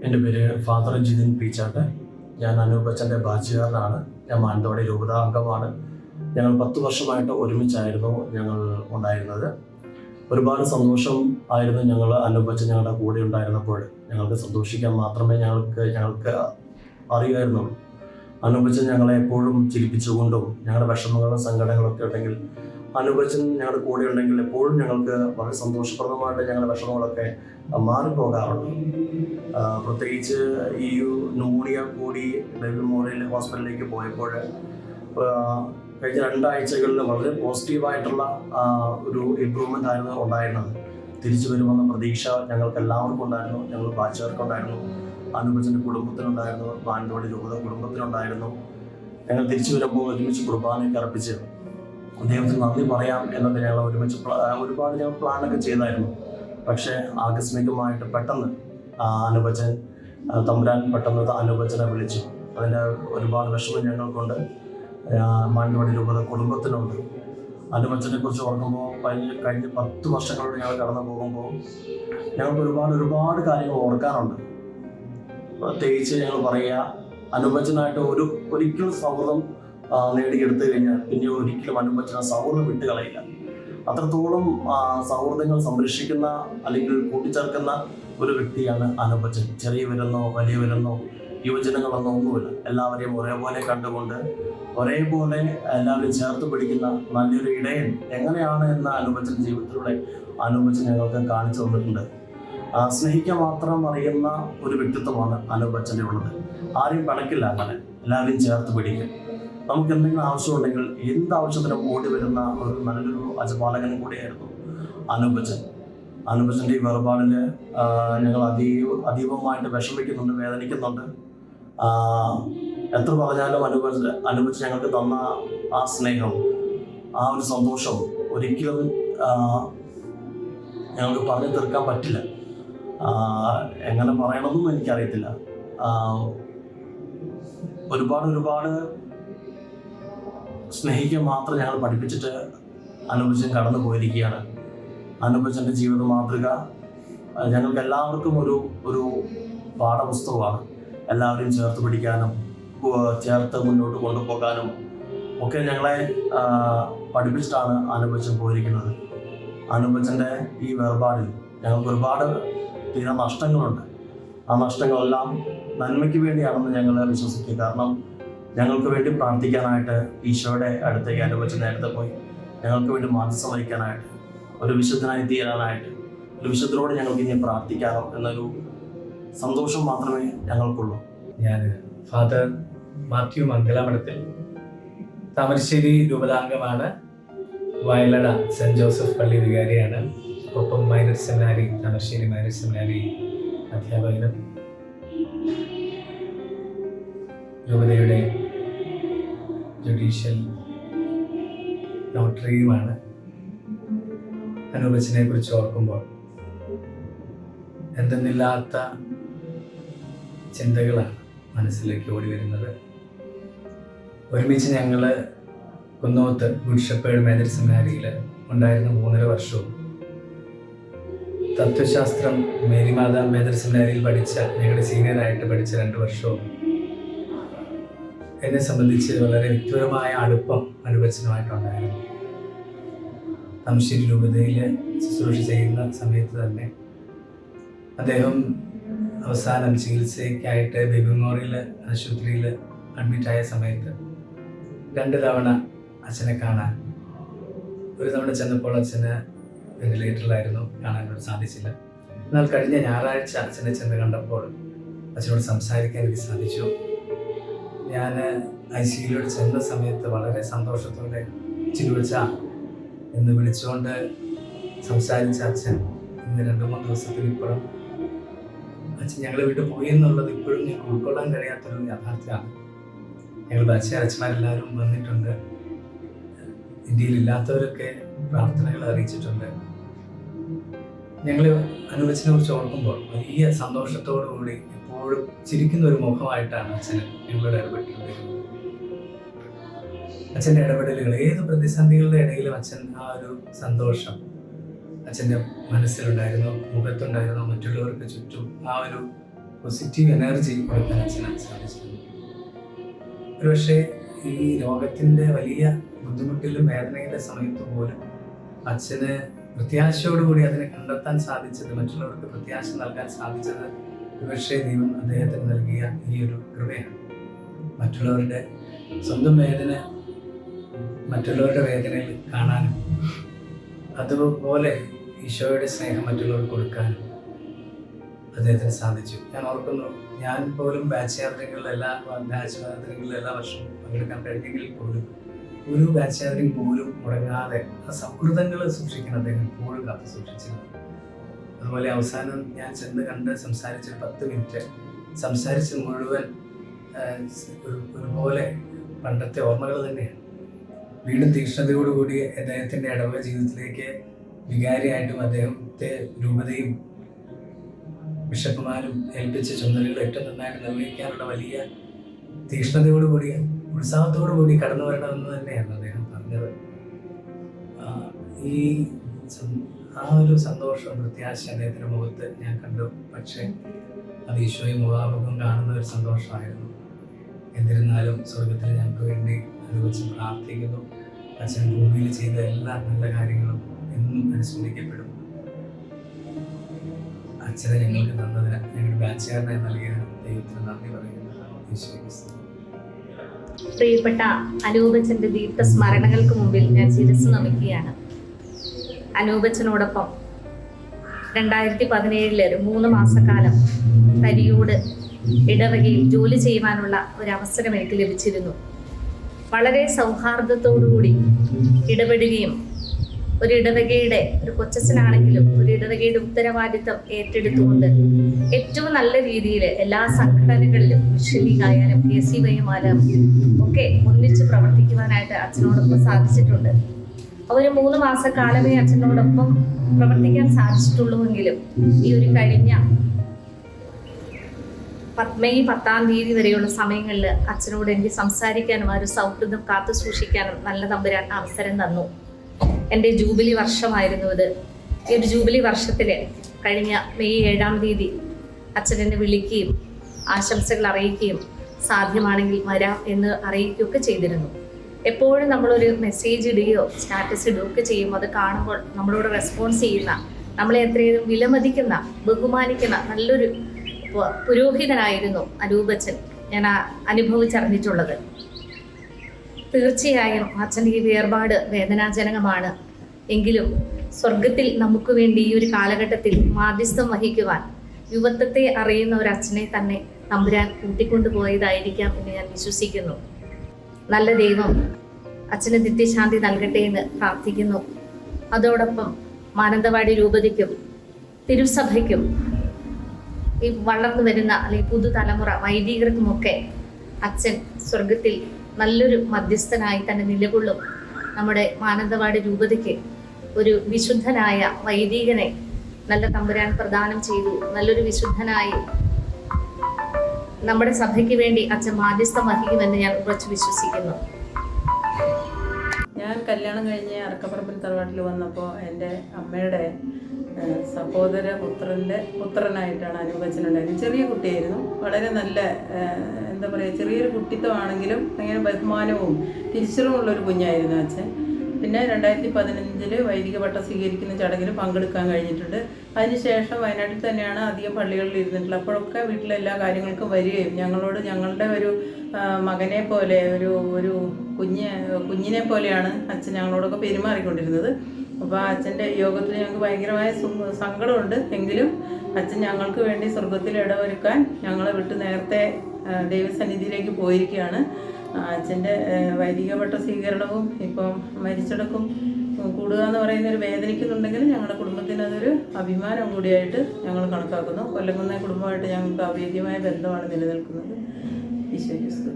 എൻ്റെ പേര് ഫാദർ ജിതിൻ പീച്ചാട്ട്. ഞാൻ അനൂപ് അച്ഛൻ്റെ ബാച്ചുകാരനാണ്. ഞാൻ മാനന്തവാടി രൂപതാ അംഗമാണ്. ഞങ്ങൾ 10 വർഷമായിട്ട് ഒരുമിച്ചായിരുന്നു ഞങ്ങൾ ഉണ്ടായിരുന്നത്. ഒരുപാട് സന്തോഷം ആയിരുന്നു. അനൂപ് അച്ഛൻ ഞങ്ങളുടെ കൂടെ ഉണ്ടായിരുന്നപ്പോൾ ഞങ്ങൾക്ക് സന്തോഷിക്കാൻ മാത്രമേ ഞങ്ങൾക്ക് അറിയുമായിരുന്നുള്ളൂ. അനൂപ് അച്ഛൻ ഞങ്ങളെ എപ്പോഴും ചിരിപ്പിച്ചുകൊണ്ടും ഞങ്ങളുടെ വിഷമങ്ങളും സങ്കടങ്ങളൊക്കെ ഉണ്ടെങ്കിൽ അനൂപ് അച്ഛൻ ഞങ്ങളുടെ കൂടെ ഉണ്ടെങ്കിൽ എപ്പോഴും ഞങ്ങൾക്ക് വളരെ സന്തോഷപ്രദമായിട്ട് ഞങ്ങളുടെ വിഷമങ്ങളൊക്കെ മാറിപ്പോകാറുണ്ട്. പ്രത്യേകിച്ച് ഈ ന്യൂമോണിയ കൂടി ബേബി മെമ്മോറിയൽ ഹോസ്പിറ്റലിലേക്ക് പോയപ്പോൾ കഴിഞ്ഞ 2 ആഴ്ചകളിൽ വളരെ പോസിറ്റീവായിട്ടുള്ള ഒരു ഇമ്പ്രൂവ്മെൻ്റ് ആയിരുന്നു ഉണ്ടായിരുന്നത്. തിരിച്ചു വരുമെന്ന പ്രതീക്ഷ ഞങ്ങൾക്ക് എല്ലാവർക്കും ഉണ്ടായിരുന്നു. ഞങ്ങൾ ബാച്ചുകാർക്കുണ്ടായിരുന്നു, അനൂപ് അച്ഛൻ്റെ കുടുംബത്തിനുണ്ടായിരുന്നു, മാനന്തവാടി രൂപത കുടുംബത്തിനുണ്ടായിരുന്നു. ഞങ്ങൾ തിരിച്ചു വരുമ്പോൾ ഒരുമിച്ച് കുർബാനയൊക്കെ അർപ്പിച്ച് ദൈവത്തിന് നന്ദി പറയാം എന്നൊക്കെ ഞങ്ങൾ ഒരുപാട് ഞങ്ങൾ പ്ലാനൊക്കെ ചെയ്തായിരുന്നു. പക്ഷേ ആകസ്മികമായിട്ട് പെട്ടെന്ന് അനൂപ് അച്ഛൻ തമ്പുരാൻ പെട്ടെന്ന് അനൂപ് അച്ഛനെ വിളിച്ചു. അതിൻ്റെ ഒരുപാട് വിഷമം ഞങ്ങൾക്കുണ്ട്, മാനന്തവാടി രൂപത കുടുംബത്തിനുണ്ട്. അനൂപ് അച്ഛനെ കുറിച്ച് ഓർക്കുമ്പോൾ കഴിഞ്ഞ 10 വർഷങ്ങളോട് ഞങ്ങൾ കടന്നു പോകുമ്പോൾ ഞങ്ങൾക്ക് ഒരുപാട് കാര്യങ്ങൾ ഓർക്കാനുണ്ട്. പ്രത്യേകിച്ച് ഞങ്ങൾ പറയുക, അനൂപ് അച്ഛനായിട്ട് ഒരിക്കലും സൗഹൃദം നേടിയെടുത്തു കഴിഞ്ഞാൽ പിന്നെ ഒരിക്കലും അനൂപ് അച്ഛൻ സൗഹൃദം വിട്ടുകളയില്ല. അത്രത്തോളം സൗഹൃദങ്ങൾ സംരക്ഷിക്കുന്ന അല്ലെങ്കിൽ കൂട്ടിച്ചേർക്കുന്ന ഒരു വ്യക്തിയാണ് അനൂപ് അച്ഛൻ. ചെറിയവരെന്നോ വലിയവരെന്നോ യുവജനങ്ങളെന്നോ ഒന്നുമില്ല, എല്ലാവരെയും ഒരേപോലെ കണ്ടുകൊണ്ട് ഒരേപോലെ എല്ലാവരും ചേർത്ത് പിടിക്കുന്ന നല്ലൊരു ഇടയൻ എങ്ങനെയാണ് എന്ന അനൂപ് അച്ഛൻ്റെ ജീവിതത്തിലൂടെ അനൂപ് അച്ഛൻ ഞങ്ങൾക്ക് കാണിച്ചു തന്നിട്ടുണ്ട്. സ്നേഹിക്കാൻ മാത്രം അറിയുന്ന ഒരു വ്യക്തിത്വമാണ് അനൂപ് അച്ഛൻ്റെ ഉള്ളത്. ആരെയും പിണക്കില്ല, അങ്ങനെ എല്ലാവരെയും ചേർത്ത് പിടിക്കും. നമുക്ക് എന്തെങ്കിലും ആവശ്യമുണ്ടെങ്കിൽ എന്താവശ്യത്തിനും ഓടി വരുന്ന ഒരു നല്ലൊരു അജപാലകനും കൂടിയായിരുന്നു അനൂപ് അച്ഛൻ. അനൂപ് അച്ഛൻ്റെ ഈ വേർപാടിൽ ഞങ്ങൾ അതീവമായിട്ട് വിഷമിക്കുന്നുണ്ട്, വേദനിക്കുന്നുണ്ട്. എത്ര പറഞ്ഞാലും അനൂപ് അച്ഛൻ ഞങ്ങൾക്ക് തന്ന ആ സ്നേഹം, ആ ഒരു സന്തോഷം ഒരിക്കലും ഞങ്ങൾക്ക് പറഞ്ഞു തീർക്കാൻ പറ്റില്ല. എങ്ങനെ പറയണമെന്നും എനിക്കറിയത്തില്ല. ഒരുപാട് സ്നേഹിക്കാൻ മാത്രം ഞങ്ങൾ പഠിപ്പിച്ചിട്ട് അനൂപ് അച്ഛൻ കടന്നു പോയിരിക്കുകയാണ്. അനൂപ് അച്ഛൻ്റെ ജീവിത മാതൃക ഞങ്ങൾക്ക് എല്ലാവർക്കും ഒരു പാഠപുസ്തകമാണ്. എല്ലാവരെയും ചേർത്ത് പിടിക്കാനും ചേർത്ത് മുന്നോട്ട് കൊണ്ടുപോകാനും ഒക്കെ ഞങ്ങളെ പഠിപ്പിച്ചിട്ടാണ് അനൂപ് അച്ഛൻ പോയിരിക്കുന്നത്. അനൂപ് അച്ഛൻ്റെ ഈ വേർപാടിൽ ഞങ്ങൾക്ക് ഒരുപാട് തീരെ നഷ്ടങ്ങളുണ്ട്. ആ നഷ്ടങ്ങളെല്ലാം നന്മയ്ക്ക് വേണ്ടിയാണെന്ന് ഞങ്ങൾ വിശ്വസിക്കുക. കാരണം ഞങ്ങൾക്ക് വേണ്ടി പ്രാർത്ഥിക്കാനായിട്ട് ഈശോയുടെ അടുത്തേക്ക് അനൂപ് അച്ഛൻ നേരത്തെ പോയി ഞങ്ങൾക്ക് വേണ്ടി മാനസം വഹിക്കാനായിട്ട്, ഒരു വിശുദ്ധനായി തീരാനായിട്ട്, ഒരു വിശുദ്ധരോട് ഞങ്ങൾക്ക് ഇനി പ്രാർത്ഥിക്കാനോ എന്നൊരു സന്തോഷം മാത്രമേ ഞങ്ങൾക്കുള്ളൂ. ഞാൻ ഫാദർ മാത്യു മംഗലാമഠത്തിൽ താമരശ്ശേരി രൂപതാംഗമാണ്. വയലട സെൻറ് ജോസഫ് പള്ളി വികാരിയാണ്. ഒപ്പം minor seminary, Thamarassery minor seminary അധ്യാപകനും രൂപതയുടെ ജുഡീഷ്യൽ നോട്ടറിയുമാണ്. അനൂപ് അച്ഛനെ കുറിച്ച് ഓർക്കുമ്പോൾ എന്തെന്നില്ലാത്ത ചിന്തകളാണ് മനസ്സിലേക്ക് ഓടി വരുന്നത്. ഒരുമിച്ച് ഞങ്ങൾ കുന്നോത്ത് ഗുഡ് ഷെപ്പേർഡ് മേജർ സെമിനാരിയിൽ ഉണ്ടായിരുന്ന 3.5 വർഷവും തത്വശാസ്ത്രം മേരിമാത മേജർ സെമിനാരിയിൽ പഠിച്ച ഞങ്ങളുടെ സീനിയറായിട്ട് പഠിച്ച 2 വർഷവും എന്നെ സംബന്ധിച്ച് വളരെ വ്യക്തിപരമായ അടുപ്പം അനൂപ് അച്ഛനുമായിട്ടുണ്ടായിരുന്നു. താമരശ്ശേരി രൂപതയിൽ ശുശ്രൂഷ ചെയ്യുന്ന സമയത്ത് തന്നെ അദ്ദേഹം അവസാനം ചികിത്സയ്ക്കായിട്ട് ബേബി മെമ്മോറിയൽ ആശുപത്രിയിൽ അഡ്മിറ്റായ സമയത്ത് 2 തവണ അച്ഛനെ കാണാൻ, ഒരു തവണ ചെന്നപ്പോൾ അച്ഛന് വെന്റിലേറ്ററിലായിരുന്നു, കാണാൻ സാധിച്ചില്ല. എന്നാൽ കഴിഞ്ഞ ഞായറാഴ്ച അച്ഛനെ ചെന്ന് കണ്ടപ്പോൾ അച്ഛനോട് സംസാരിക്കാൻ എനിക്ക് സാധിച്ചു. ഞാൻ ICUയിലോട്ട് ചെന്ന സമയത്ത് വളരെ സന്തോഷത്തോടെ ചിരിവച്ച എന്ന് വിളിച്ചുകൊണ്ട് സംസാരിച്ച അച്ഛൻ ഇന്ന് 2-3 ദിവസത്തിനിപ്പുറം അച്ഛൻ ഞങ്ങളെ വിട്ടു പോയി എന്നുള്ളത് ഇപ്പോഴും ഞങ്ങൾക്ക് ഉൾക്കൊള്ളാൻ കഴിയാത്തൊരു യാഥാർത്ഥ്യമാണ്. ഞങ്ങൾ അച്ഛന്മാരെല്ലാവരും വന്നിട്ടുണ്ട്. ഇന്ത്യയിലില്ലാത്തവരൊക്കെ പ്രാർത്ഥനകൾ അറിയിച്ചിട്ടുണ്ട്. ഞങ്ങൾ അനൂപ് അച്ഛനെ കുറിച്ച് ഓർക്കുമ്പോൾ വലിയ സന്തോഷത്തോടുകൂടി എപ്പോഴും ചിരിക്കുന്ന ഒരു മുഖമായിട്ടാണ് അച്ഛന് ഞങ്ങളുടെ ഇടപെട്ടിട്ടുണ്ടായിരുന്നത്. അച്ഛൻ്റെ ഇടപെടലുകൾ, ഏത് പ്രതിസന്ധികളുടെ ഇടയിലും അച്ഛൻ ആ ഒരു സന്തോഷം അച്ഛൻ്റെ മനസ്സിലുണ്ടായിരുന്നു, മുഖത്തുണ്ടായിരുന്നു. മറ്റുള്ളവർക്ക് ചുറ്റും ആ ഒരു പോസിറ്റീവ് എനർജി കൊടുക്കാൻ അച്ഛന് സാധിച്ചിട്ടുണ്ട്. ഒരുപക്ഷെ ഈ രോഗത്തിൻ്റെ വലിയ ബുദ്ധിമുട്ടിലും വേദനയുടെ സമയത്ത് പോലും അച്ഛന് പ്രത്യാശയോടുകൂടി അതിനെ കണ്ടെത്താൻ സാധിച്ചത്, മറ്റുള്ളവർക്ക് പ്രത്യാശ നൽകാൻ സാധിച്ചത് ഒരുപക്ഷെ ദൈവം അദ്ദേഹത്തിന് നൽകിയ ഈ ഒരു കൃപയാണ്. മറ്റുള്ളവരുടെ സ്വന്തം വേദന മറ്റുള്ളവരുടെ വേദനയിൽ കാണാനും അതുപോലെ ഈശോയുടെ സ്നേഹം മറ്റുള്ളവർക്ക് കൊടുക്കാനും അദ്ദേഹത്തിന് സാധിച്ചു. ഞാൻ ഓർക്കുന്നു, ഞാൻ പോലും ബാച്ച് യാത്രകളിൽ എല്ലാ വർഷവും പങ്കെടുക്കാൻ കഴിഞ്ഞെങ്കിൽ പോലും ഒരു ബാച്ച് യാത്രയും പോലും മുടങ്ങാതെ ആ സൗഹൃദങ്ങൾ സൂക്ഷിക്കണം അദ്ദേഹം എപ്പോഴും കാത്തു സൂക്ഷിച്ചിരുന്നു. അതുപോലെ അവസാനം ഞാൻ ചെന്ന് കണ്ട് സംസാരിച്ച് 10 മിനിറ്റ് സംസാരിച്ച് മുഴുവൻ ഒരുപോലെ പണ്ടത്തെ ഓർമ്മകൾ തന്നെയാണ്. വീണ്ടും തീക്ഷ്ണതയോടുകൂടി അദ്ദേഹത്തിൻ്റെ ഇടവക ജീവിതത്തിലേക്ക് വികാരിയായിട്ടും അദ്ദേഹത്തെ രൂപതയും ബിഷപ്പുമാരും ഏൽപ്പിച്ച ചുമതലകൾ ഏറ്റവും നന്നായിട്ട് നിർവഹിക്കാനുള്ള വലിയ തീക്ഷ്ണതയോടുകൂടി ഉത്സാഹത്തോടുകൂടി കടന്നു വരണമെന്ന് തന്നെയാണ് അദ്ദേഹം പറഞ്ഞത്. ആ ഒരു സന്തോഷം പ്രത്യാശ അദ്ദേഹത്തിൻ്റെ മുഖത്ത് ഞാൻ കണ്ടു. പക്ഷേ അത് ഈശോയെ മുഖാമുഖം കാണുന്ന ഒരു സന്തോഷമായിരുന്നു. എന്നിരുന്നാലും സ്വർഗത്തിൽ ഞങ്ങൾക്ക് വേണ്ടി അനുവദിച്ച് പ്രാർത്ഥിക്കുന്നു. അച്ഛൻ ഭൂമിയിൽ ചെയ്ത എല്ലാ നല്ല കാര്യങ്ങളും എന്നും അനുസ്മരിക്കപ്പെടും. അച്ഛനെ ഞങ്ങൾക്ക് തന്നതിന്, ഞങ്ങളുടെ ബാച്ചുകാരനായി നൽകിയ ദൈവത്തിന് നന്ദി പറയുന്നു. പ്രിയപ്പെട്ട അനൂപച്ചൻ്റെ ദീപ്ത സ്മരണകൾക്ക് മുമ്പിൽ ഞാൻ ശിരസ് നമിക്കുകയാണ്. അനൂപച്ചനോടൊപ്പം 2017 3 മാസക്കാലം തരിയോട് ഇടവകയിൽ ജോലി ചെയ്യുവാനുള്ള ഒരു അവസരം എനിക്ക് ലഭിച്ചിരുന്നു. വളരെ സൗഹാർദ്ദത്തോടുകൂടി ഇടപെടുകയും ഒരു ഇടവകയുടെ ഒരു കൊച്ചച്ഛനാണെങ്കിലും ഒരു ഇടവകയുടെ ഉത്തരവാദിത്തം ഏറ്റെടുത്തുകൊണ്ട് ഏറ്റവും നല്ല രീതിയിൽ എല്ലാ സംഘടനകളിലും വിശ്വലിക്കായാലും KCYമാലും ഒക്കെ ഒന്നിച്ച് പ്രവർത്തിക്കുവാനായിട്ട് അച്ഛനോടൊപ്പം സാധിച്ചിട്ടുണ്ട്. ഒരു 3 മാസക്കാലമേ അച്ഛനോടൊപ്പം പ്രവർത്തിക്കാൻ സാധിച്ചിട്ടുള്ളൂവെങ്കിലും ഈ ഒരു കഴിഞ്ഞ മെയ് 10-ാം തീയതി വരെയുള്ള സമയങ്ങളിൽ അച്ഛനോട് എനിക്ക് സംസാരിക്കാനും ആ ഒരു സൗഹൃദം കാത്തു സൂക്ഷിക്കാനും നല്ല തമ്പുരാൻ അവസരം തന്നു. എൻ്റെ ജൂബിലി വർഷമായിരുന്നു ഇത്. ഈ ഒരു ജൂബിലി വർഷത്തിൽ കഴിഞ്ഞ മെയ് 7-ാം തീയതി അച്ഛൻ എന്നെ വിളിക്കുകയും ആശംസകൾ അറിയിക്കുകയും സാധ്യമാണെങ്കിൽ വരാം എന്ന് അറിയിക്കുകയൊക്കെ ചെയ്തിരുന്നു. എപ്പോഴും നമ്മളൊരു മെസ്സേജ് ഇടുകയോ സ്റ്റാറ്റസ് ഇടുകയോ ഒക്കെ ചെയ്യുമ്പോൾ അത് കാണുമ്പോൾ നമ്മളോട് റെസ്പോൺസ് ചെയ്യുന്ന, നമ്മളെ എത്രയും വിലമതിക്കുന്ന, ബഹുമാനിക്കുന്ന നല്ലൊരു പുരോഹിതനായിരുന്നു അനൂപച്ചൻ ഞാൻ അനുഭവിച്ചറിഞ്ഞിട്ടുള്ളത്. തീർച്ചയായും അച്ഛൻ്റെ ഈ വേർപാട് വേദനാജനകമാണ്. എങ്കിലും സ്വർഗത്തിൽ നമുക്ക് വേണ്ടി ഈ ഒരു കാലഘട്ടത്തിൽ മാധ്യസ്ഥം വഹിക്കുവാൻ യുവത്വത്തെ അറിയുന്ന ഒരു അച്ഛനെ തന്നെ തമ്പുരാൻ കൂട്ടിക്കൊണ്ടുപോയതായിരിക്കാം എന്ന് ഞാൻ വിശ്വസിക്കുന്നു. നല്ല ദൈവം അച്ഛന് നിത്യശാന്തി നൽകട്ടെ എന്ന് പ്രാർത്ഥിക്കുന്നു. അതോടൊപ്പം മാനന്തവാടി രൂപതയ്ക്കും തിരുസഭയ്ക്കും ഈ വളർന്നു വരുന്ന അല്ലെങ്കിൽ പുതുതലമുറ വൈദികർക്കുമൊക്കെ അച്ഛൻ സ്വർഗത്തിൽ നല്ലൊരു മധ്യസ്ഥനായി തന്നെ നിലകൊള്ളും. നമ്മുടെ മാനന്തവാടി രൂപതയ്ക്ക് ഒരു വിശുദ്ധനായ വൈദികനെ നല്ല തമ്പുരാൻ പ്രദാനം ചെയ്തു. നല്ലൊരു വിശുദ്ധനായി നമ്മുടെ സഭയ്ക്ക് വേണ്ടി അച്ഛൻ മാധ്യസ്ഥം വഹിക്കുമെന്ന് ഞാൻ ഉറച്ചു വിശ്വസിക്കുന്നു. ഞാൻ കല്യാണം കഴിഞ്ഞ് അറക്കപ്പറമ്പിൽ തറവാട്ടിൽ വന്നപ്പോൾ എൻ്റെ അമ്മയുടെ സഹോദര പുത്രനായിട്ടാണ് അനൂപച്ചനുണ്ടായിരുന്നത്. ചെറിയ കുട്ടിയായിരുന്നു, വളരെ നല്ല എന്താ പറയുക, ചെറിയൊരു കുട്ടിത്വമാണെങ്കിലും ഭയങ്കര ബഹുമാനവും തിരിച്ചറിവുള്ളൊരു കുഞ്ഞായിരുന്നു അച്ഛൻ. പിന്നെ 2015 വൈദിക പട്ടം സ്വീകരിക്കുന്ന ചടങ്ങിൽ പങ്കെടുക്കാൻ കഴിഞ്ഞിട്ടുണ്ട്. അതിനുശേഷം വയനാട്ടിൽ തന്നെയാണ് അധികം പള്ളികളിൽ ഇരുന്നിട്ടുള്ളത്. അപ്പോഴൊക്കെ വീട്ടിലെ എല്ലാ കാര്യങ്ങൾക്കും വരികയും ഞങ്ങളോട് ഞങ്ങളുടെ ഒരു മകനെ പോലെ ഒരു കുഞ്ഞിനെ പോലെയാണ് അച്ഛൻ ഞങ്ങളോടൊക്കെ പെരുമാറിക്കൊണ്ടിരുന്നത്. അപ്പോൾ അച്ഛൻ്റെ യോഗത്തിൽ ഞങ്ങൾക്ക് ഭയങ്കരമായ സങ്കടമുണ്ട്. എങ്കിലും അച്ഛൻ ഞങ്ങൾക്ക് വേണ്ടി സ്വർഗത്തിൽ ഇടവരുക്കാൻ ഞങ്ങളെ വിട്ട് നേരത്തെ ദൈവസന്നിധിയിലേക്ക് പോയിരിക്കുകയാണ്. അച്ഛൻ്റെ വൈദിക പട്ട സ്വീകരണവും ഇപ്പം മരിച്ചടക്കും കൂടുക എന്ന് പറയുന്നൊരു വേദനിക്കുന്നുണ്ടെങ്കിലും ഞങ്ങളുടെ കുടുംബത്തിന് അതൊരു അഭിമാനം കൂടിയായിട്ട് ഞങ്ങൾ കണക്കാക്കുന്നു. കൊല്ലംകുന്ന കുടുംബമായിട്ട് ഞങ്ങൾക്ക് അഭേദ്യമായ ബന്ധമാണ് നിലനിൽക്കുന്നത്. ഈശോ ക്രിസ്തു.